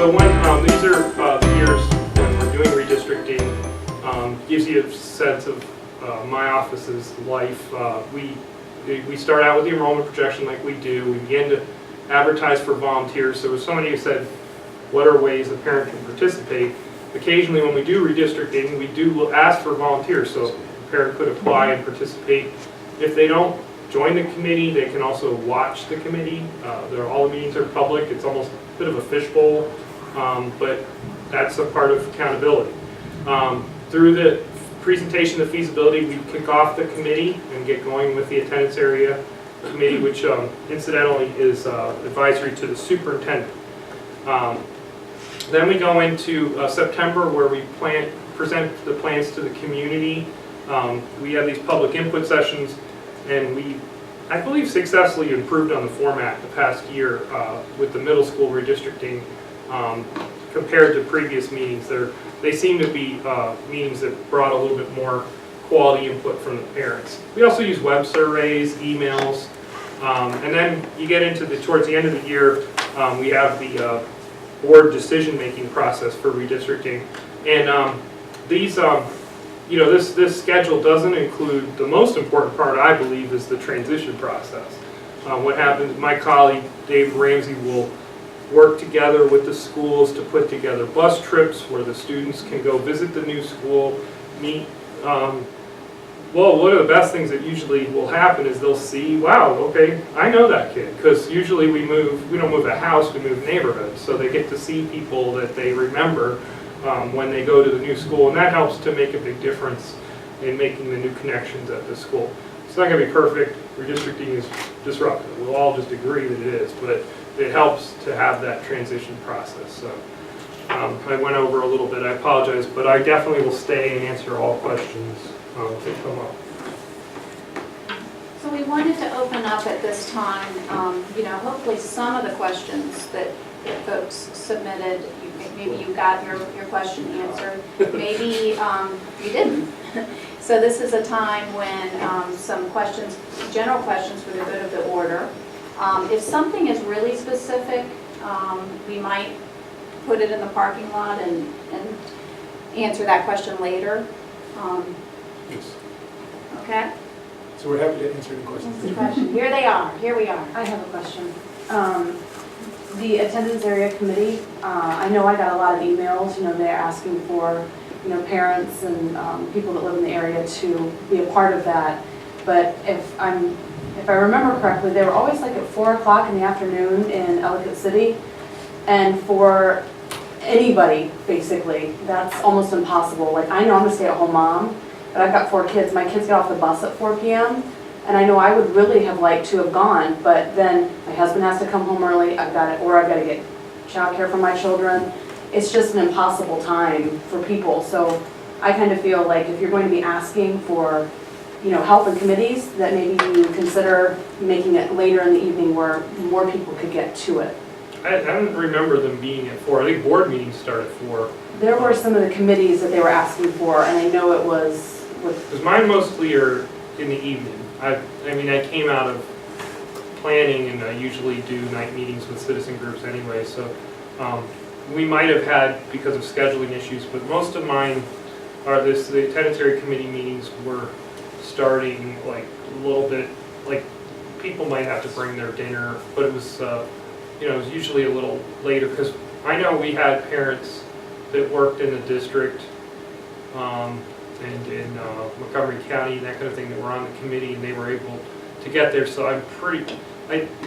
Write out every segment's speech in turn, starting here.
So these are the years when we're doing redistricting. Gives you a sense of my office's life. We start out with the enrollment projection like we do. We begin to advertise for volunteers. So if somebody who said, what are ways a parent can participate? Occasionally when we do redistricting, we do ask for volunteers. So a parent could apply and participate. If they don't join the committee, they can also watch the committee. All the meetings are public. It's almost a bit of a fishbowl, but that's a part of accountability. Through the presentation of feasibility, we kick off the committee and get going with the attendance area committee, which incidentally is advisory to the superintendent. Then we go into September, where we present the plans to the community. We have these public input sessions, and I believe, successfully improved on the format the past year with the middle school redistricting compared to previous meetings. They seem to be meetings that brought a little bit more quality input from the parents. We also use web surveys, emails, and then you get into towards the end of the year, we have the board decision-making process for redistricting, and this schedule doesn't include the most important part. I believe is the transition process. What happens? My colleague Dave Ramsey will work together with the schools to put together bus trips where the students can go visit the new school, meet. Well, one of the best things that usually will happen is they'll see, wow, okay, I know that kid, because usually we don't move a house, we move neighborhoods, so they get to see people that they remember when they go to the new school, and that helps to make a big difference in making the new connections at the school. It's not going to be perfect. Redistricting is disruptive. We'll all just agree that it is, but it helps to have that transition process. So I went over a little bit. I apologize, but I definitely will stay and answer all questions that come up. So we wanted to open up at this time, hopefully some of the questions that folks submitted, maybe you got your question answered, maybe you didn't. So this is a time when some questions, general questions for the good of the order. If something is really specific, we might put it in the parking lot and answer that question later. Yes. Okay? So we're happy to answer any questions. Here they are. Here we are. I have a question. The attendance area committee, I know I got a lot of emails, they're asking for, parents and people that live in the area to be a part of that. But if I remember correctly, they were always like at 4 o'clock in the afternoon in Ellicott City. And for anybody, basically, that's almost impossible. Like, I know I'm a stay-at-home mom, but I've got 4 kids. My kids get off the bus at 4 p.m. And I know I would really have liked to have gone, but then my husband has to come home early. I've got to get childcare for my children. It's just an impossible time for people. So I kind of feel like if you're going to be asking for, help in committees, that maybe you consider making it later in the evening where more people could get to it. I don't remember them being at 4. I think board meetings start at 4. There were some of the committees that they were asking for, and I know it was Because mine mostly are in the evening. I came out of planning, and I usually do night meetings with citizen groups anyway, so we might have had, because of scheduling issues, but most of mine are the attendance area committee meetings were starting like a little bit, like people might have to bring their dinner, but it was, it was usually a little later, because I know we had parents that worked in the district and in Montgomery County, that kind of thing, that were on the committee, and they were able to get there. So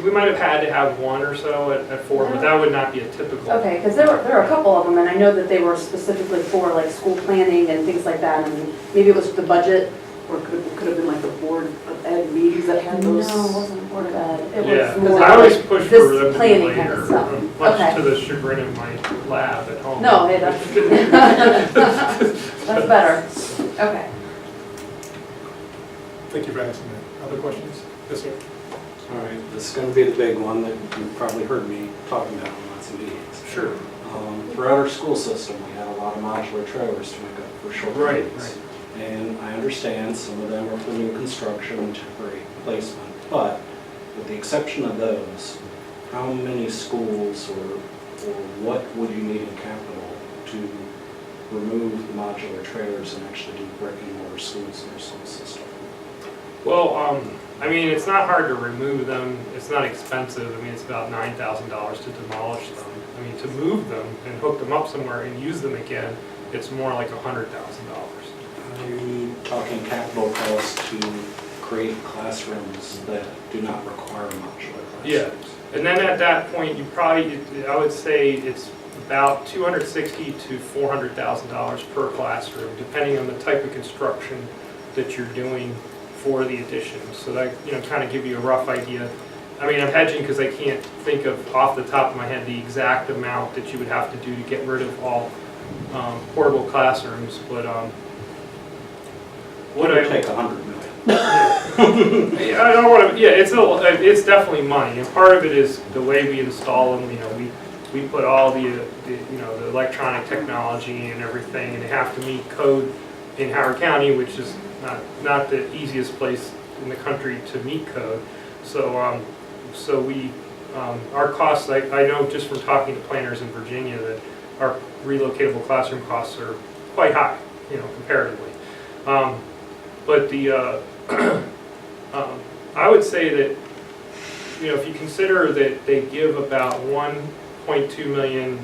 we might have had to have 1 or so at 4, but that would not be a typical. okay, because there were a couple of them, and I know that they were specifically for like school planning and things like that, and maybe it was the budget. Or could have been like the board of ed meetings that had those. No, it wasn't Board of Ed. It Yeah, was more I always like push for this them to be planning later, kind of stuff. much Okay. to the chagrin of my lab at home. No, hey, that's better. Okay. Thank you for asking that. Other questions? Yes, sir. All right, this is going to be the big one that you've probably heard me talking about in lots of meetings. Sure. Throughout our school system, we had a lot of modular trailers to make up for short Right, days. And I understand some of them are for new construction and temporary placement, but with the exception of those, how many schools or what would you need in capital to remove the modular trailers and actually do brick and mortar schools in your school system? Well, I mean, it's not hard to remove them. It's not expensive. I mean, it's about $9,000 to demolish them. I mean, to move them and hook them up somewhere and use them again, it's more like $100,000. Are you talking capital costs to create classrooms that do not require modular classrooms? Yeah. And then at that point, you probably, I would say it's about $260,000 to $400,000 per classroom, depending on the type of construction that you're doing for the addition. So that, kind of give you a rough idea. I mean, I'm hedging because I can't think of off the top of my head the exact amount that you would have to do to get rid of all portable classrooms, but What would take $100 million? yeah, I don't want to. Yeah, it's definitely money, and part of it is the way we install them. We put all the the electronic technology and everything, and they have to meet code in Howard County, which is not the easiest place in the country to meet code. So we our costs. I know just from talking to planners in Virginia that our relocatable classroom costs are quite high, comparatively. But the I would say that if you consider that they give about $1.2 million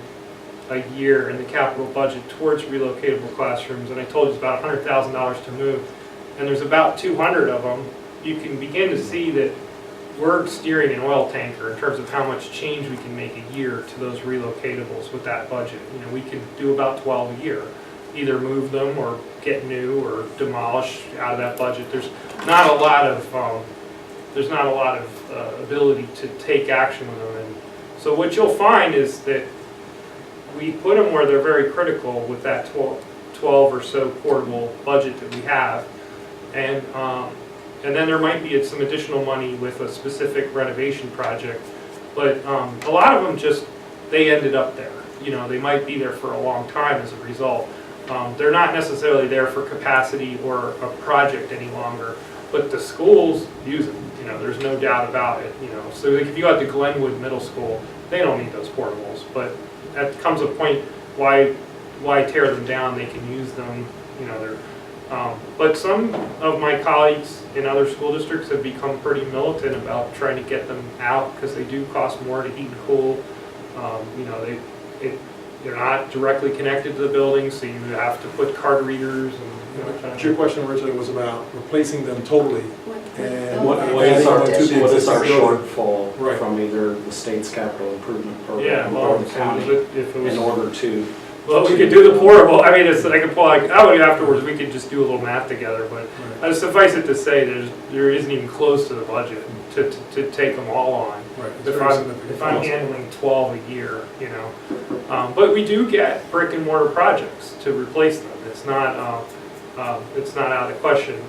a year in the capital budget towards relocatable classrooms, and I told you it's about $100,000 to move, and there's about 200 of them, you can begin to see that we're steering an oil tanker in terms of how much change we can make a year to those relocatables with that budget. We can do about 12 a year, either move them or get new or demolish out of that budget. There's not a lot of ability to take action with them. And so what you'll find is that we put them where they're very critical with that 12 or so portable budget that we have, and then there might be some additional money with a specific renovation project, but a lot of them they ended up there. They might be there for a long time as a result. They're not necessarily there for capacity or a project any longer, but the schools use them. There's no doubt about it. So like if you go out to Glenwood Middle School, they don't need those portables, but that comes a point why tear them down? They can use them. But some of my colleagues in other school districts have become pretty militant about trying to get them out because they do cost more to heat and cool. They're not directly connected to the building, so you have to put card readers and. But your question originally was about replacing them totally. And What is our shortfall from either the state's capital improvement program or the county in order to? Well, we could do the portable. I mean, I could pull afterwards. We could just do a little math together, but suffice it to say, there isn't even close to the budget to take them all on. Right. If I'm handling 12 a year, but we do get brick and mortar projects to replace them. It's not out of the question.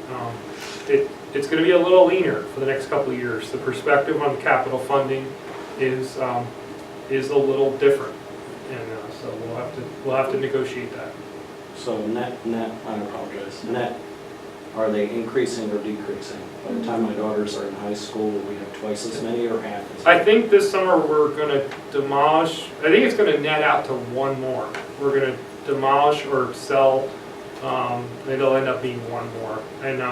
It's going to be a little leaner for the next couple of years. The perspective on the capital funding is a little different, and so we'll have to negotiate that. So net, I apologize. Net, are they increasing or decreasing? By the time my daughters are in high school, will we have twice as many or half as many? I think this summer we're going to demolish. I think it's going to net out to one more. We're going to demolish or sell. It'll end up being one more. And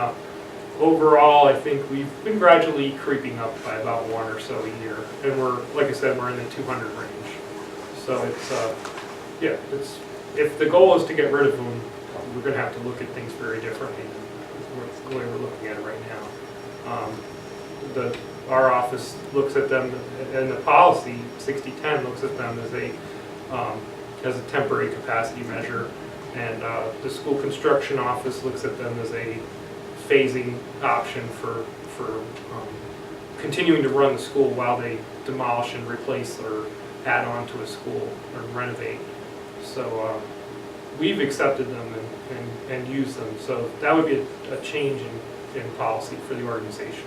overall, I think we've been gradually creeping up by about one or so a year. And like I said, we're in the 200 range. So it's if the goal is to get rid of them, we're going to have to look at things very differently than the way we're looking at it right now. Our office looks at them, and the policy 6010 looks at them as a temporary capacity measure. And the school construction office looks at them as a phasing option for continuing to run the school while they demolish and replace or add on to a school or renovate. So we've accepted them and used them. So that would be a change in policy for the organization.